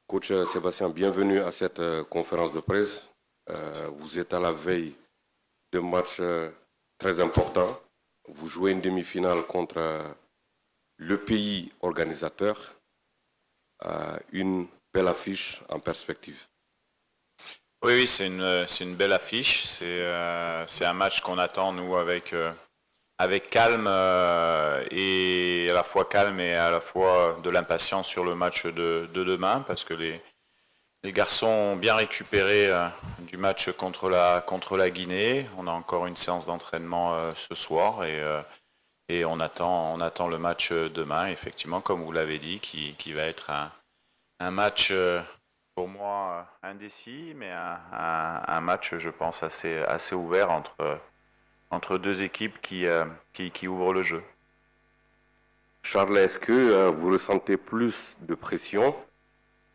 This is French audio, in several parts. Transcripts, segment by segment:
Coach Sébastien, bienvenue à cette conférence de presse. Vous êtes à la veille d'un match très important. Vous jouez une demi-finale contre le pays organisateur. Une belle affiche en perspective. Oui, c'est une belle affiche. C'est un match qu'on attend, nous, avec calme et à la fois calme et à la fois de l'impatience sur le match de demain, parce que les garçons ont bien récupéré du match contre la Guinée. On a encore une séance d'entraînement ce soir et on attend le match demain, effectivement, comme vous l'avez dit, qui va être un match pour moi indécis, mais un match, je pense, assez ouvert entre deux équipes qui ouvrent le jeu. Charles, est-ce que vous ressentez plus de pression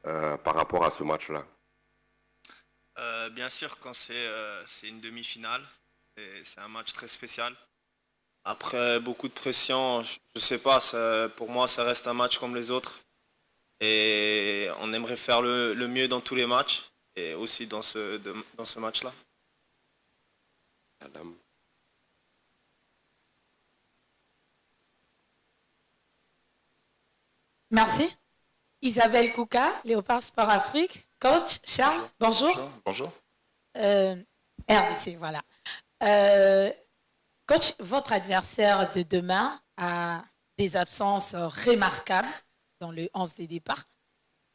par rapport à ce match-là? Bien sûr, quand c'est une demi-finale, c'est un match très spécial. Après beaucoup de pression, je ne sais pas, pour moi ça reste un match comme les autres. Et on aimerait faire le mieux dans tous les matchs et aussi dans ce match-là. Madame. Merci. Isabelle Kouka, Léopard Sport Afrique. Coach Charles, bonjour. Bonjour. RDC, voilà. Coach, votre adversaire de demain a des absences remarquables dans le 11 des départs.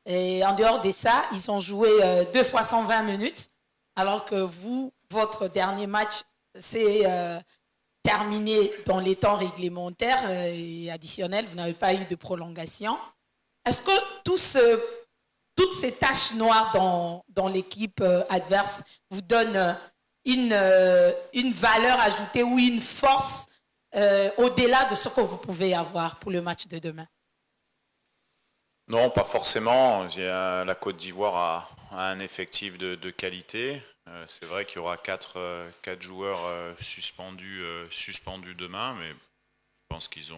Et en dehors de ça, ils ont joué 2 fois 120 minutes, alors que vous, votre dernier match, c'est terminé dans les temps réglementaires et additionnels. Vous n'avez pas eu de prolongation. Est-ce que toutes ces taches noires dans l'équipe adverse vous donnent une valeur ajoutée ou une force au-delà de ce que vous pouvez avoir pour le match de demain? Non, pas forcément. La Côte d'Ivoire a un effectif de qualité. C'est vrai qu'il y aura quatre joueurs suspendus demain, mais je pense qu'ils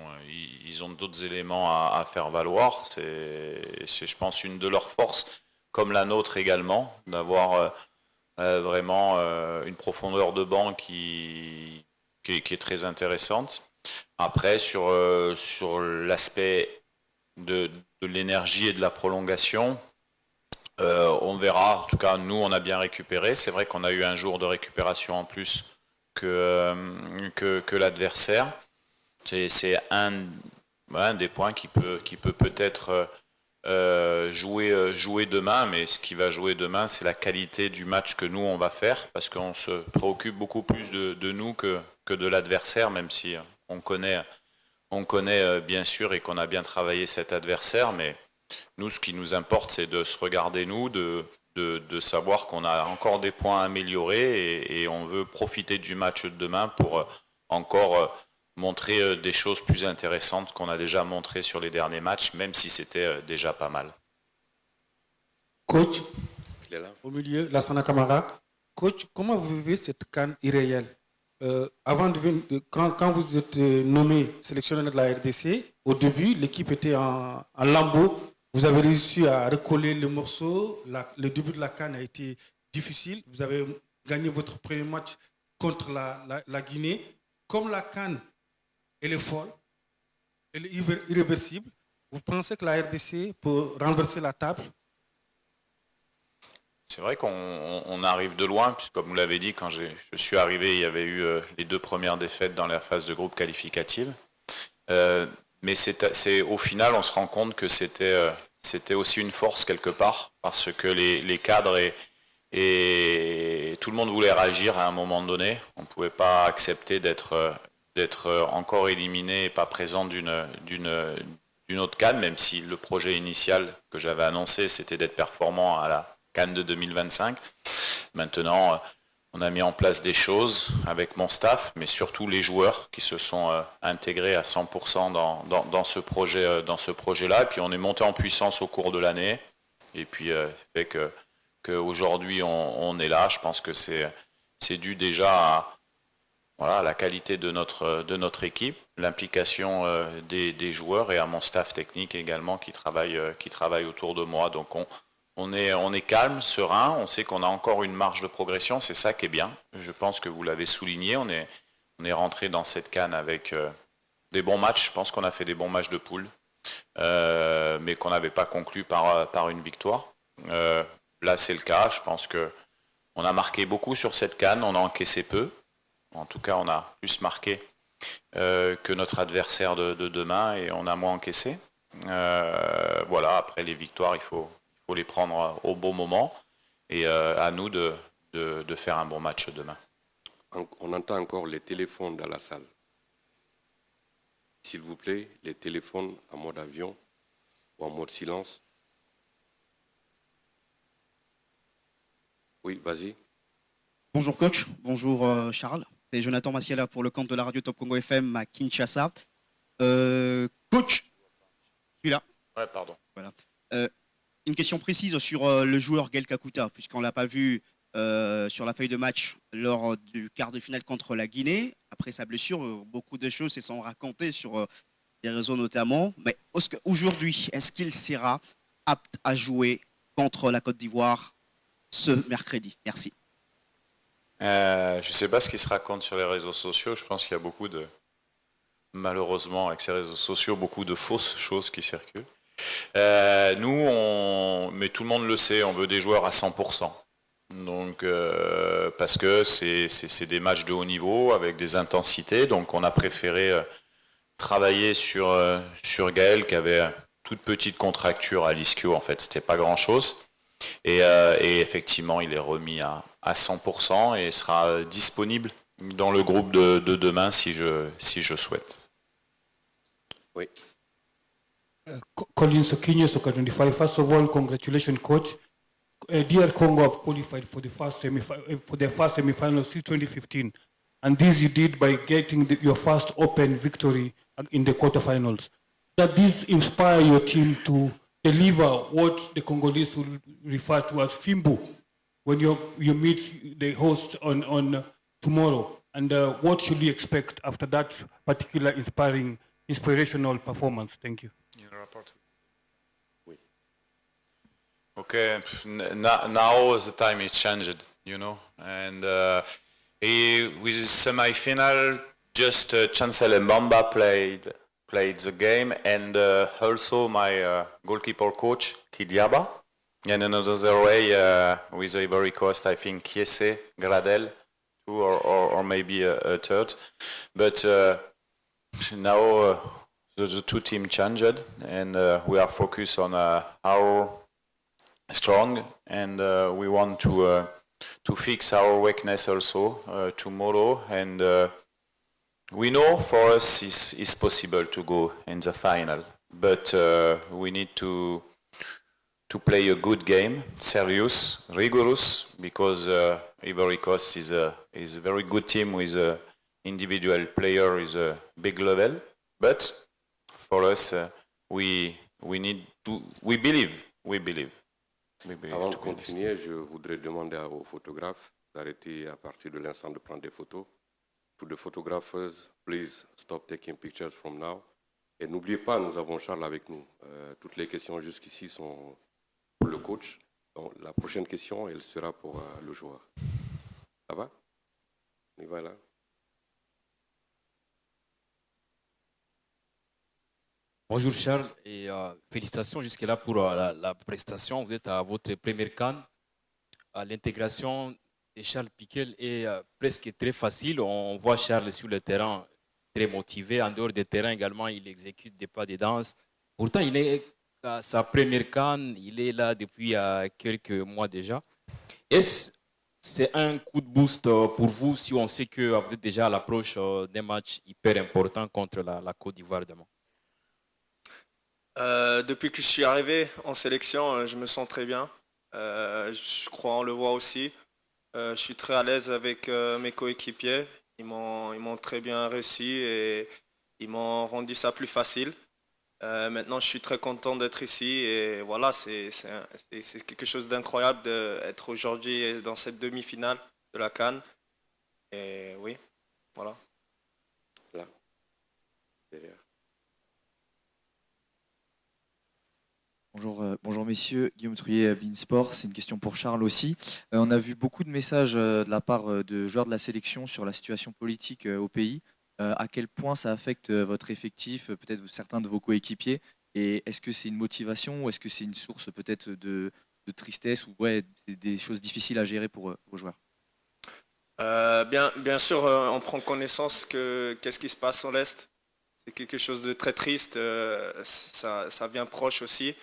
ont d'autres éléments à faire valoir. C'est, je pense, une de leurs forces, comme la nôtre également, d'avoir vraiment une profondeur de banc qui est très intéressante. Après, sur l'aspect de l'énergie et de la prolongation, on verra. En tout cas, nous, on a bien récupéré. C'est vrai qu'on a eu un jour de récupération en plus que l'adversaire. C'est un des points qui peut peut-être jouer demain, mais ce qui va jouer demain, c'est la qualité du match que nous, on va faire, parce qu'on se préoccupe beaucoup plus de nous que de l'adversaire, même si on connaît bien sûr et qu'on a bien travaillé cet adversaire, mais nous, ce qui nous importe, c'est de se regarder, nous, de savoir qu'on a encore des points à améliorer et on veut profiter du match de demain pour encore montrer des choses plus intéressantes qu'on a déjà montrées sur les derniers matchs, même si c'était déjà pas mal. Coach, au milieu, Lassana Kamara. Coach, comment vous vivez cette CAN irréelle? Quand vous êtes nommé sélectionneur de la RDC, au début, l'équipe était en lambeaux. Vous avez réussi à recoller le morceau. Le début de la CAN a été difficile. Vous avez gagné votre premier match contre la Guinée. Comme la CAN, elle est folle, elle est irréversible, vous pensez que la RDC peut renverser la table? C'est vrai qu'on arrive de loin, puisque comme vous l'avez dit, quand je suis arrivé, il y avait eu les 2 premières défaites dans la phase de groupe qualificative. Mais au final, on se rend compte que c'était aussi une force quelque part, parce que les cadres et tout le monde voulait réagir à un moment donné. On ne pouvait pas accepter d'être encore éliminé et pas présent d'une autre CAN, même si le projet initial que j'avais annoncé, c'était d'être performant à la CAN de 2025. Maintenant, on a mis en place des choses avec mon staff, mais surtout les joueurs qui se sont intégrés à 100% dans ce projet-là. Et puis on est monté en puissance au cours de l'année. Et puis fait qu'aujourd'hui on est là. Je pense que c'est dû déjà à la qualité de notre équipe, l'implication des joueurs et à mon staff technique également qui travaille autour de moi. Donc on est calme, serein, on sait qu'on a encore une marge de progression, c'est ça qui est bien. Je pense que vous l'avez souligné, on est rentré dans cette CAN avec des bons matchs, je pense qu'on a fait des bons matchs de poule, mais qu'on n'avait pas conclu par une victoire. Là c'est le cas, je pense qu'on a marqué beaucoup sur cette CAN, on a encaissé peu, en tout cas on a plus marqué que notre adversaire de demain et on a moins encaissé. Voilà, après les victoires, il faut les prendre au bon moment et à nous de faire un bon match demain. On entend encore les téléphones dans la salle. S'il vous plaît, les téléphones en mode avion ou en mode silence. Oui, vas-y. Bonjour coach, bonjour Charles. C'est Jonathan Massiela pour le compte de la radio Top Congo FM à Kinshasa. Coach, celui-là. Ouais, pardon. Voilà. Une question précise sur le joueur Gaël Kakuta, puisqu'on ne l'a pas vu sur la feuille de match lors du quart de finale contre la Guinée. Après sa blessure, beaucoup de choses se sont racontées sur les réseaux notamment. Mais aujourd'hui, est-ce qu'il sera apte à jouer contre la Côte d'Ivoire ce mercredi? Merci. Je ne sais pas ce qui se raconte sur les réseaux sociaux. Je pense qu'il y a malheureusement, avec ces réseaux sociaux, beaucoup de fausses choses qui circulent. Nous, mais tout le monde le sait, on veut des joueurs à 100%. Donc, parce que c'est des matchs de haut niveau avec des intensités. Donc, on a préféré travailler sur Gaël qui avait une toute petite contracture à l'ischio. En fait, c'était pas grand-chose. Et effectivement, il est remis à 100% et sera disponible dans le groupe de demain si je souhaite. Oui. Colin Sokinyo, Soccer 25. First of all, congratulations, coach. DR Congo have qualified for the first semi-final since 2015, and this you did by getting your first open victory in the quarterfinals. Does this inspire your team to deliver what the Congolese will refer to as Fimbo when you meet the host on tomorrow? And what should we expect after that particular inspirational performance? Thank you. Okay, now the time is changed, you know, and with semi-final, just Chancel Mbamba played the game, and also my goalkeeper coach Kidiaba, and another way with Ivory Coast, I think Kiese, Gradel, two or maybe a third, but now the two teams changed, and we are focused on our strong, and we want to fix our weakness also tomorrow, and we know for us it's possible to go in the final, but we need to play a good game, serious, rigorous, because Ivory Coast is a very good team with an individual player is a big level, but for us we believe. Avant de continuer, je voudrais demander aux photographes d'arrêter à partir de l'instant de prendre des photos. To the photographers, please stop taking pictures from now. Et n'oubliez pas, nous avons Charles avec nous. Toutes les questions jusqu'ici sont pour le coach. Donc, la prochaine question, elle sera pour le joueur. Ça va? On y va là. Bonjour Charles et félicitations jusque-là pour la prestation. Vous êtes à votre première CAN. L'intégration de Charles Piquel est presque très facile. On voit Charles sur le terrain très motivé. En dehors des terrains également, il exécute des pas de danse. Pourtant, il est à sa première CAN. Il est là depuis quelques mois déjà. Est-ce c'est un coup de boost pour vous si on sait que vous êtes déjà à l'approche d'un match hyper important contre la Côte d'Ivoire demain? Depuis que je suis arrivé en sélection, je me sens très bien. Je crois on le voit aussi. Je suis très à l'aise avec mes coéquipiers. Ils m'ont très bien reçu et ils m'ont rendu ça plus facile. Maintenant, je suis très content d'être ici et voilà, c'est quelque chose d'incroyable d'être aujourd'hui dans cette demi-finale de la CAN. Et oui, voilà. Là, derrière. Bonjour messieurs, Guillaume Trouillet, Beansport. C'est une question pour Charles aussi. On a vu beaucoup de messages de la part de joueurs de la sélection sur la situation politique au pays. À quel point ça affecte votre effectif, peut-être certains de vos coéquipiers? Et est-ce que c'est une motivation ou est-ce que c'est une source peut-être de tristesse ou ouais, des choses difficiles à gérer pour vos joueurs? Bien sûr, on prend connaissance que qu'est-ce qui se passe sur l'Est. C'est quelque chose de très triste, ça vient proche aussi.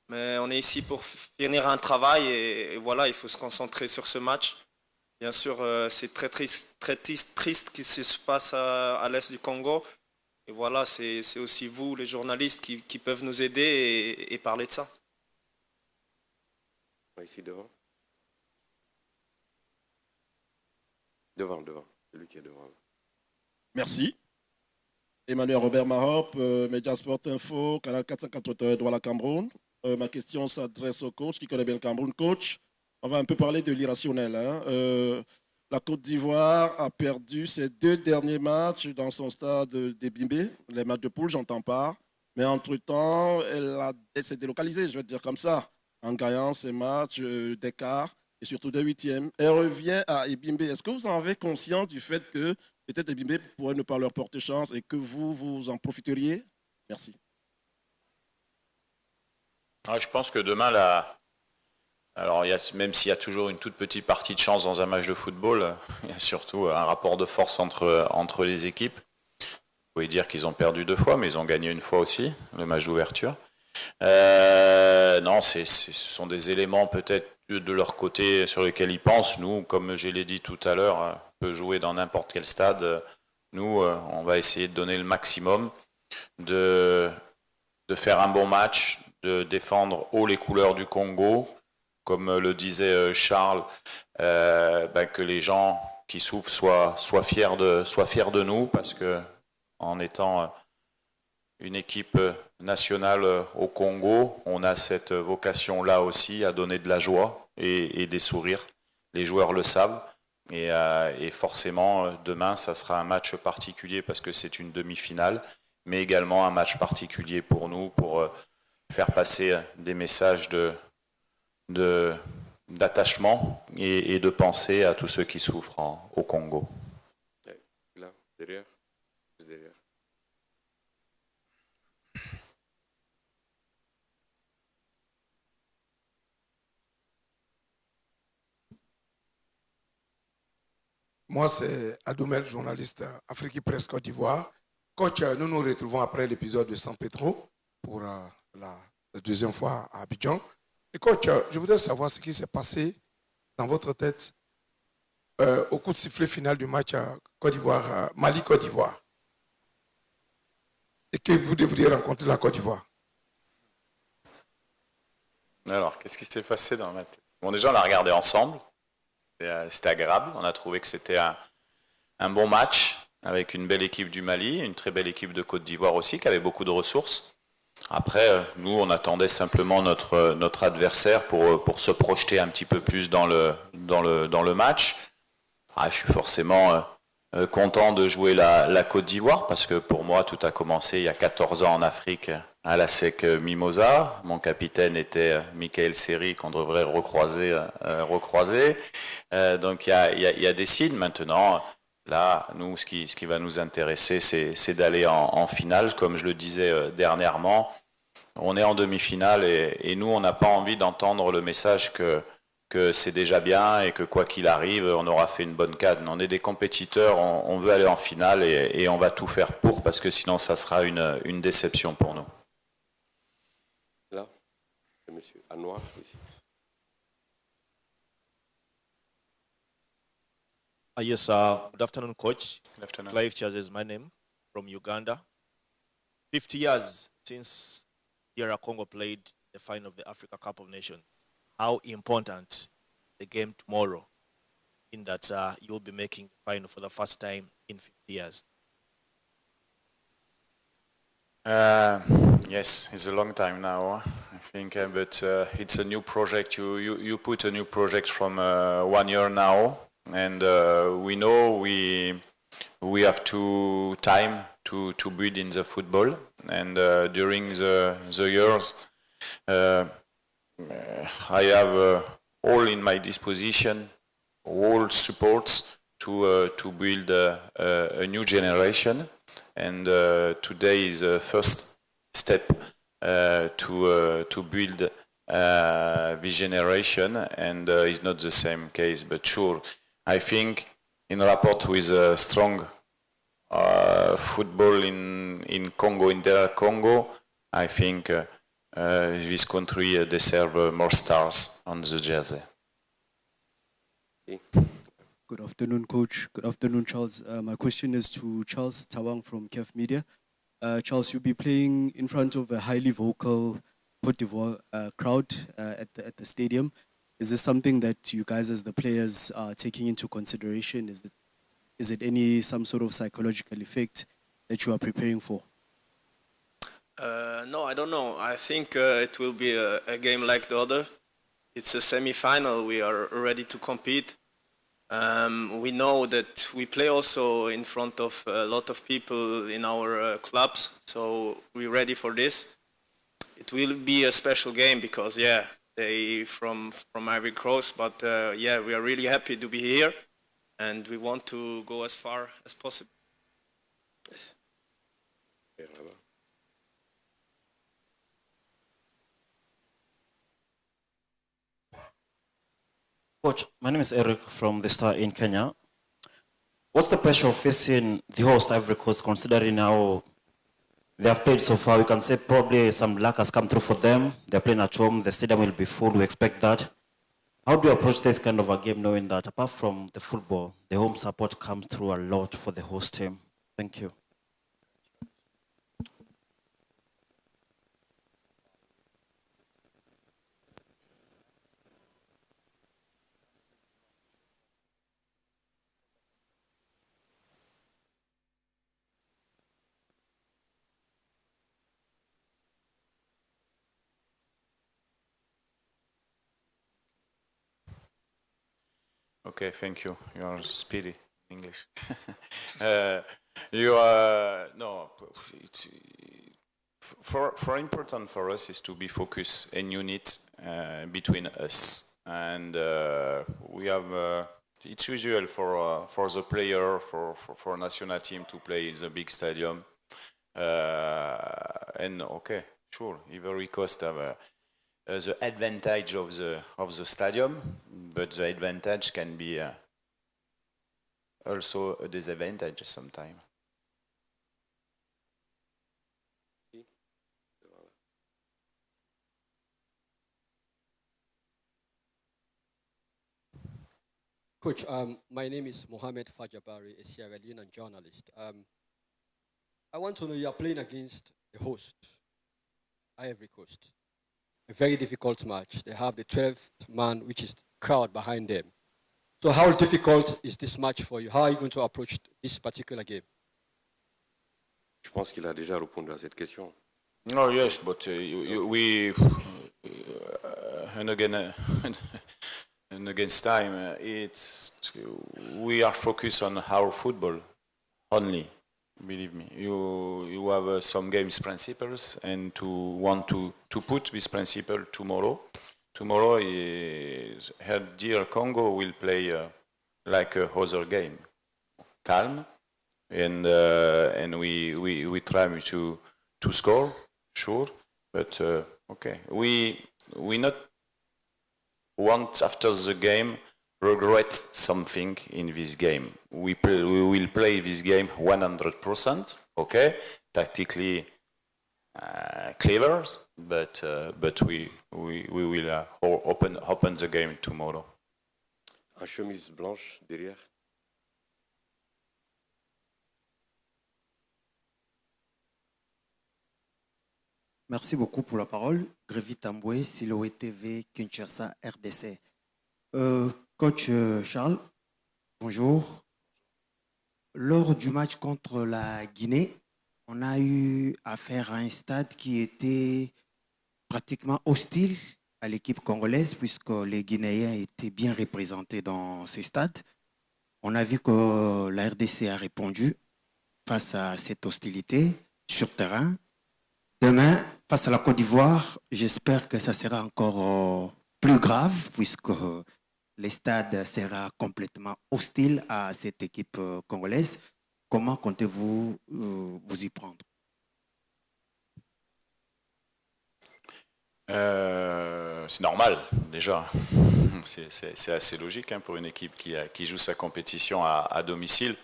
Mais on est ici pour finir un travail et voilà, il faut se concentrer sur ce match. Bien sûr, c'est très triste ce qui se passe à l'Est du Congo. Et voilà, c'est aussi vous, les journalistes, qui peuvent nous aider et parler de ça. Ici devant. Devant, celui qui est devant. Merci. Emmanuel Robert Mahop, Média Sport Info, Canal 480 Douala Cameroun. Ma question s'adresse au coach qui connaît bien le Cameroun. Coach, on va un peu parler de l'irrationnel. La Côte d'Ivoire a perdu ses 2 derniers matchs dans son stade d'Ebimbe, les matchs de poule, j'entends pas. Mais entre-temps, elle s'est délocalisée, je vais dire comme ça, en gagnant ces matchs d'écart et surtout de 8e. Elle revient à Ebimbe. Est-ce que vous en avez conscience du fait que peut-être Ebimbe pourrait ne pas leur porter chance et que vous en profiteriez? Merci. Je pense que demain, alors même s'il y a toujours une toute petite partie de chance dans un match de football, il y a surtout un rapport de force entre les équipes. Vous pouvez dire qu'ils ont perdu 2 fois, mais ils ont gagné 1 fois aussi, le match d'ouverture. Non, ce sont des éléments peut-être de leur côté sur lesquels ils pensent. Nous, comme je l'ai dit tout à l'heure, on peut jouer dans n'importe quel stade. Nous, on va essayer de donner le maximum, de faire un bon match, de défendre haut les couleurs du Congo. Comme le disait Charles, que les gens qui souffrent soient fiers de nous, parce que en étant une équipe nationale au Congo, on a cette vocation-là aussi à donner de la joie et des sourires. Les joueurs le savent. Et forcément, demain, ça sera un match particulier parce que c'est une demi-finale, mais également un match particulier pour nous, pour faire passer des messages d'attachement et de pensée à tous ceux qui souffrent au Congo. Là, derrière. Moi, c'est Adoumel, journaliste Afrique Presse Côte d'Ivoire. Coach, nous nous retrouvons après l'épisode de San Pedro pour la 2e fois à Abidjan. Et coach, je voudrais savoir ce qui s'est passé dans votre tête au coup de sifflet final du match Côte d'Ivoire, Mali-Côte d'Ivoire. Et que vous devriez rencontrer la Côte d'Ivoire. Alors, qu'est-ce qui s'est passé dans ma tête? Bon, déjà, on l'a regardé ensemble. C'était agréable. On a trouvé que c'était un bon match avec une belle équipe du Mali, une très belle équipe de Côte d'Ivoire aussi, qui avait beaucoup de ressources. Après, nous, on attendait simplement notre adversaire pour se projeter un petit peu plus dans le match. Je suis forcément content de jouer la Côte d'Ivoire parce que pour moi, tout a commencé il y a 14 ans en Afrique à la SEC Mimosa. Mon capitaine était Michael Seri qu'on devrait recroiser. Donc il y a des signes maintenant. Là, nous, ce qui va nous intéresser, c'est d'aller en finale. Comme je le disais dernièrement, on est en demi-finale et nous, on n'a pas envie d'entendre le message que c'est déjà bien et que quoi qu'il arrive, on aura fait une bonne canne. On est des compétiteurs, on veut aller en finale et on va tout faire pour parce que sinon, ça sera une déception pour nous. Là, c'est monsieur Anouar ici. Yes, good afternoon, Coach. Good afternoon. Clive Chaz is my name, from Uganda. 50 years since DR Congo played the final of the Africa Cup of Nations. How important is the game tomorrow in that you'll be making the final for the first time in 50 years? Yes, it's a long time now, I think, but it's a new project. You put a new project from 1 year now. And we know we have time to build in the football. And during the years, I have all in my disposition, all supports to build a new generation, and today is the first step to build this generation, and it's not the same case, but sure, I think in rapport with strong football in Congo, in DR Congo, I think this country deserves more stars on the jersey. Good afternoon, Coach. Good afternoon, Charles. My question is to Charles Tawang from KEF Media. Charles, you'll be playing in front of a highly vocal Côte d'Ivoire crowd at the stadium. Is this something that you guys as the players are taking into consideration? Is it some sort of psychological effect that you are preparing for? No, I don't know. I think it will be a game like the other. It's a semi-final. We are ready to compete. We know that we play also in front of a lot of people in our clubs, so we're ready for this. It will be a special game because, yeah, they from Ivory Coast, but yeah, we are really happy to be here, and we want to go as far as possible. Yes. Coach, my name is Eric from the Star in Kenya. What's the pressure of facing the host Ivory Coast, considering how they have played so far? We can say probably some luck has come through for them. They're playing at home. The stadium will be full. We expect that. How do you approach this kind of a game, knowing that apart from the football, the home support comes through a lot for the host team? Thank you. Okay, thank you. You are speedy in English. You are no. It's, for important for us is to be focused and unit between us, and we have. It's usual for the player for national team to play in the big stadium, and okay, sure, Ivory Coast have the advantage of the stadium, but the advantage can be also a disadvantage sometimes. Coach, my name is Mohamed Fajabari, a Sierra Leonean journalist. I want to know, you are playing against the host, Ivory Coast. A very difficult match. They have the 12th man, which is the crowd behind them. So how difficult is this match for you? How are you going to approach this particular game? Je pense qu'il a déjà répondu à cette question. Oh yes, but we and again and against time, we are focused on our football only. Believe me, you have some games principles, and to want to put this principle tomorrow. Tomorrow is DR Congo will play like a other game, calm, and we try to score, sure, but okay, we not want after the game regret something in this game. We will play this game 100%, okay, tactically clever, but we will open the game tomorrow. En chemise blanche derrière. Merci beaucoup pour la parole. Grévy Tamboué, Siloé TV, Kinshasa, RDC. Coach Charles, bonjour. Lors du match contre la Guinée, on a eu affaire à un stade qui était pratiquement hostile à l'équipe congolaise, puisque les Guinéens étaient bien représentés dans ce stade. On a vu que la RDC a répondu face à cette hostilité sur terrain. Demain, face à la Côte d'Ivoire, j'espère que ça sera encore plus grave puisque le stade sera complètement hostile à cette équipe congolaise. Comment comptez-vous vous y prendre? C'est normal, déjà. C'est assez logique pour une équipe qui joue sa compétition à domicile.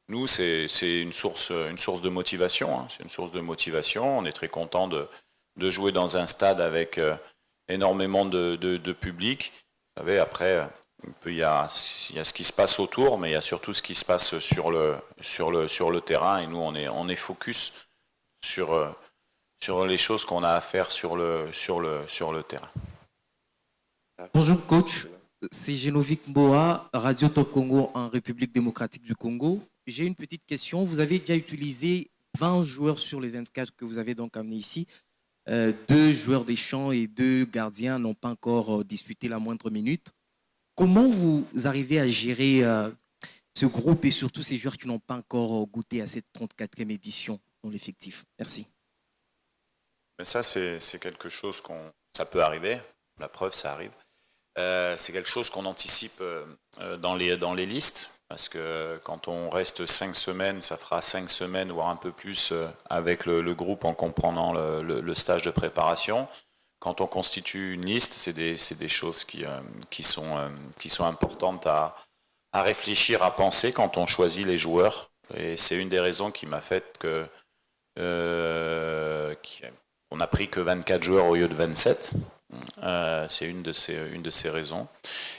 Nous, c'est une source de motivation. C'est une source de motivation. On est très content de jouer dans un stade avec énormément de public. Vous savez, après, il y a ce qui se passe autour, mais il y a surtout ce qui se passe sur le terrain. Et nous, on est focus sur les choses qu'on a à faire sur le terrain. Bonjour coach, c'est Genovic Mboa, Radio Top Congo en République démocratique du Congo. J'ai une petite question. Vous avez déjà utilisé 20 joueurs sur les 24 que vous avez donc amenés ici. 2 joueurs des champs et 2 gardiens n'ont pas encore disputé la moindre minute. Comment vous arrivez à gérer ce groupe et surtout ces joueurs qui n'ont pas encore goûté à cette 34e édition dans l'effectif? Merci. Mais ça, c'est quelque chose ça peut arriver. La preuve, ça arrive. C'est quelque chose qu'on anticipe dans les listes, parce que quand on reste 5 semaines, ça fera 5 semaines, voire un peu plus, avec le groupe en comprenant le stage de préparation. Quand on constitue une liste, c'est des choses qui sont importantes à réfléchir, à penser quand on choisit les joueurs. Et c'est une des raisons qui m'a fait on n'a pris que 24 joueurs au lieu de 27. C'est une de ces raisons.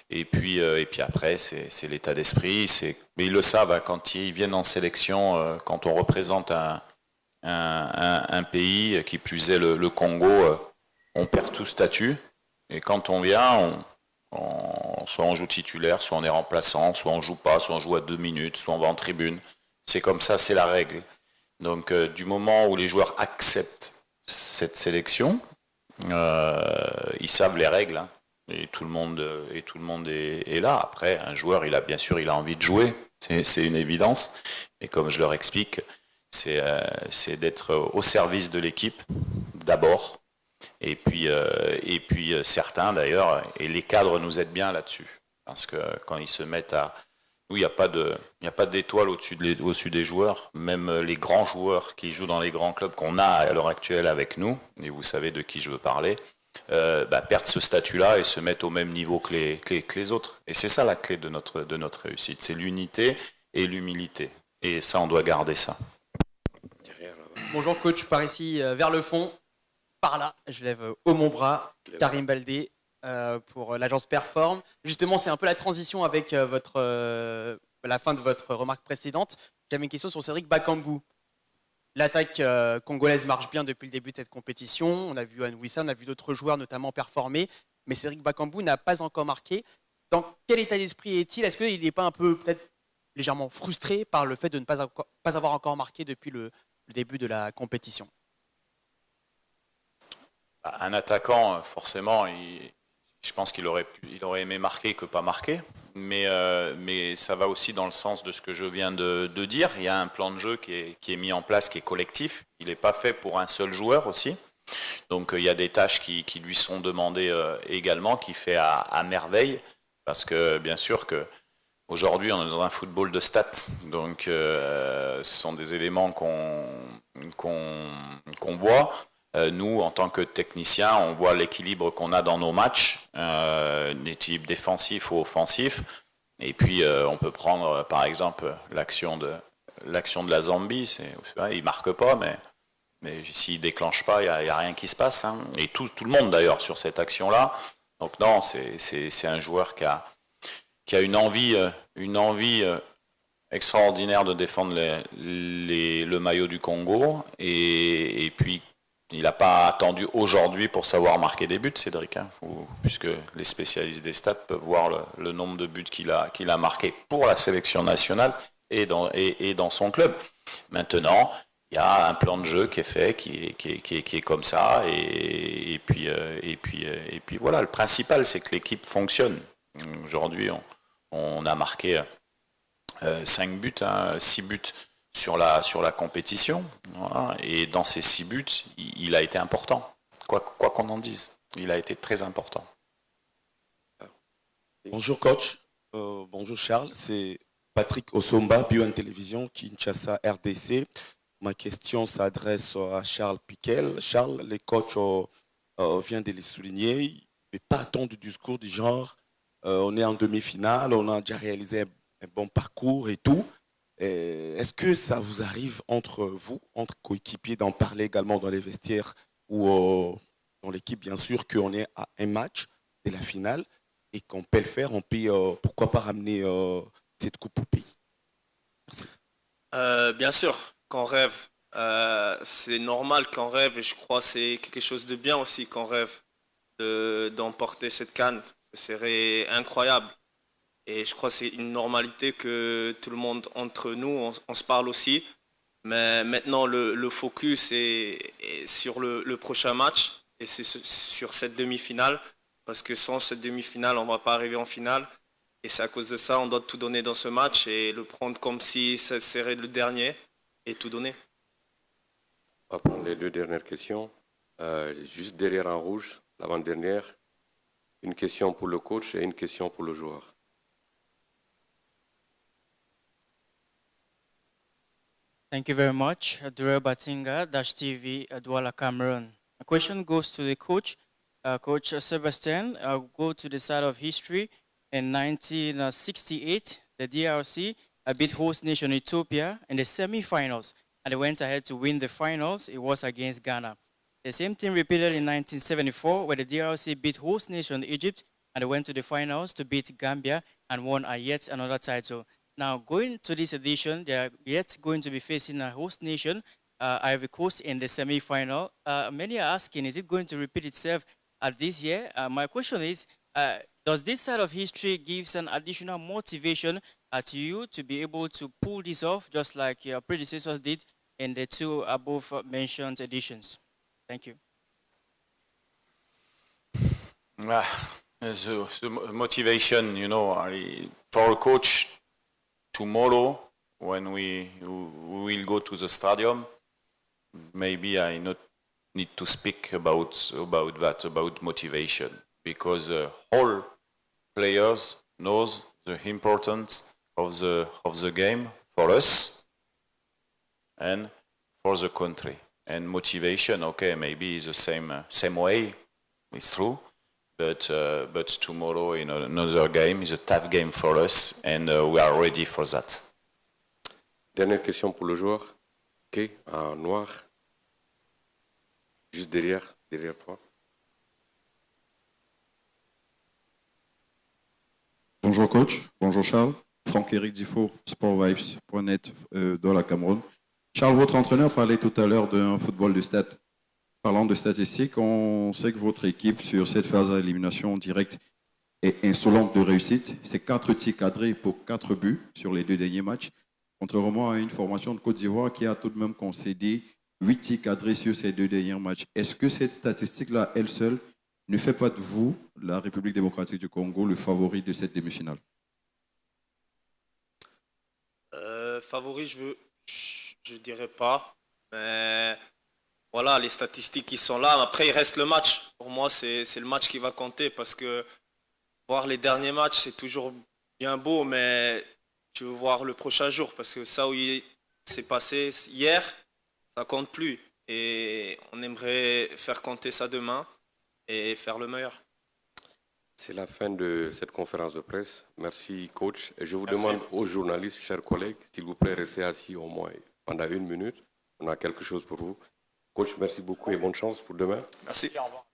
Et puis après, c'est l'état d'esprit. Mais ils le savent, quand ils viennent en sélection, quand on représente un pays, qui plus est le Congo, on perd tout statut. Et quand on vient, soit on joue titulaire, soit on est remplaçant, soit on joue pas, soit on joue à 2 minutes, soit on va en tribune. C'est comme ça, c'est la règle. Donc du moment où les joueurs acceptent cette sélection, ils savent les règles, et tout le monde est là. Après, un joueur, bien sûr, il a envie de jouer, c'est une évidence. Et comme je leur explique, c'est d'être au service de l'équipe d'abord, et puis certains d'ailleurs, et les cadres nous aident bien là-dessus, parce que quand ils se mettent nous, il n'y a pas d'étoile au-dessus des joueurs. Même les grands joueurs qui jouent dans les grands clubs qu'on a à l'heure actuelle avec nous, et vous savez de qui je veux parler, perdent ce statut-là et se mettent au même niveau que les autres. Et c'est ça la clé de notre réussite, c'est l'unité et l'humilité. Et ça, on doit garder ça. Bonjour coach, par ici, vers le fond, par là, je lève haut mon bras, Karim Baldé. Pour l'agence Perform. Justement, c'est un peu la transition avec la fin de votre remarque précédente. J'avais une question sur Cédric Bakambu. L'attaque congolaise marche bien depuis le début de cette compétition. On a vu Anouissa, on a vu d'autres joueurs notamment performer, mais Cédric Bakambu n'a pas encore marqué. Dans quel état d'esprit est-il? Est-ce qu'il n'est pas un peu peut-être légèrement frustré par le fait de ne pas avoir encore marqué depuis le début de la compétition? Un attaquant, forcément, je pense qu'il aurait aimé marquer que pas marquer, mais ça va aussi dans le sens de ce que je viens de dire. Il y a un plan de jeu qui est mis en place, qui est collectif. Il n'est pas fait pour un seul joueur aussi. Donc il y a des tâches qui lui sont demandées également, qui fait à merveille, parce que bien sûr que aujourd'hui on est dans un football de stats, donc ce sont des éléments qu'on voit. Nous, en tant que techniciens, on voit l'équilibre qu'on a dans nos matchs, l'équilibre défensif ou offensif. Et puis, on peut prendre, par exemple, l'action de la Zambie. Il ne marque pas, mais s'il ne déclenche pas, il n'y a rien qui se passe. Et tout le monde, d'ailleurs, sur cette action-là. Donc non, c'est un joueur qui a une envie extraordinaire de défendre le maillot du Congo. Et puis, il n'a pas attendu aujourd'hui pour savoir marquer des buts, Cédric, puisque les spécialistes des stats peuvent voir le nombre de buts qu'il a marqué pour la sélection nationale et dans son club. Maintenant, il y a un plan de jeu qui est fait, qui est comme ça, et puis voilà. Le principal, c'est que l'équipe fonctionne. Aujourd'hui, on a marqué 5 buts, 6 buts sur la compétition. Voilà. Et dans ces 6 buts, il a été important. Quoi qu'on en dise, il a été très important. Bonjour coach, bonjour Charles, c'est Patrick Osomba, BioN Télévision, Kinshasa RDC. Ma question s'adresse à Charles Piquel. Charles, les coachs viennent de les souligner, il ne fait pas attendre du discours du genre on est en demi-finale, on a déjà réalisé un bon parcours et tout. Est-ce que ça vous arrive entre vous, entre coéquipiers, d'en parler également dans les vestiaires ou dans l'équipe, bien sûr, qu'on est à un match de la finale et qu'on peut le faire, on peut pourquoi pas ramener cette coupe au pays? Merci. Bien sûr, qu'on rêve. C'est normal qu'on rêve et je crois que c'est quelque chose de bien aussi qu'on rêve d'emporter cette CAN. Ce serait incroyable. Et je crois que c'est une normalité que tout le monde, entre nous, on se parle aussi. Mais maintenant, le focus est sur le prochain match et c'est sur cette demi-finale. Parce que sans cette demi-finale, on ne va pas arriver en finale. Et c'est à cause de ça, on doit tout donner dans ce match et le prendre comme si ça serait le dernier et tout donner. On va prendre les 2 dernières questions. Juste derrière en rouge, l'avant-dernière. Une question pour le coach et une question pour le joueur. Thank you very much. Dure Batinga, Dash TV, Douala, Cameroon. A question goes to the coach. Coach Sebastian, I'll go to the side of history. In 1968, the DRC beat host nation Ethiopia in the semi-finals, and they went ahead to win the finals. It was against Ghana. The same thing repeated in 1974, where the DRC beat host nation Egypt, and they went to the finals to beat Gambia and won yet another title. Now, going to this edition, they are yet going to be facing a host nation, Ivory Coast, in the semi-final. Many are asking, is it going to repeat itself this year? My question is, does this side of history give an additional motivation to you to be able to pull this off, just like your predecessors did in the 2 above mentioned editions? Thank you. The motivation, you know, for a coach, tomorrow when we will go to the stadium, maybe I not need to speak about that, about motivation, because all players knows the importance of the game for us and for the country. And motivation, okay, maybe is the same way, it's true, but tomorrow in another game is a tough game for us, and we are ready for that. Dernière question pour le joueur. Ok, en noir. Juste derrière toi. Bonjour coach, bonjour Charles. Franck-Éric Difo, sportvibes.net dans la Cameroun. Charles, votre entraîneur parlait tout à l'heure d'un football de stats. Parlant de statistiques, on sait que votre équipe, sur cette phase d'élimination directe, est insolente de réussite. C'est 4 tirs cadrés pour 4 buts sur les 2 derniers matchs, contrairement à une formation de Côte d'Ivoire qui a tout de même concédé 8 tirs cadrés sur ces 2 derniers matchs. Est-ce que cette statistique-là, elle seule, ne fait pas de vous, la République démocratique du Congo, le favori de cette demi-finale? Favori, je dirais pas. Mais voilà, les statistiques qui sont là. Après, il reste le match. Pour moi, c'est le match qui va compter parce que voir les derniers matchs, c'est toujours bien beau, mais tu veux voir le prochain jour parce que ça où il s'est passé hier, ça compte plus. Et on aimerait faire compter ça demain et faire le meilleur. C'est la fin de cette conférence de presse. Merci, coach. Et je vous Merci. demande aux journalistes, chers collègues, s'il vous plaît, restez assis au moins pendant 1 minute. On a quelque chose pour vous. Coach, merci beaucoup et bonne chance pour demain. Merci. Au revoir.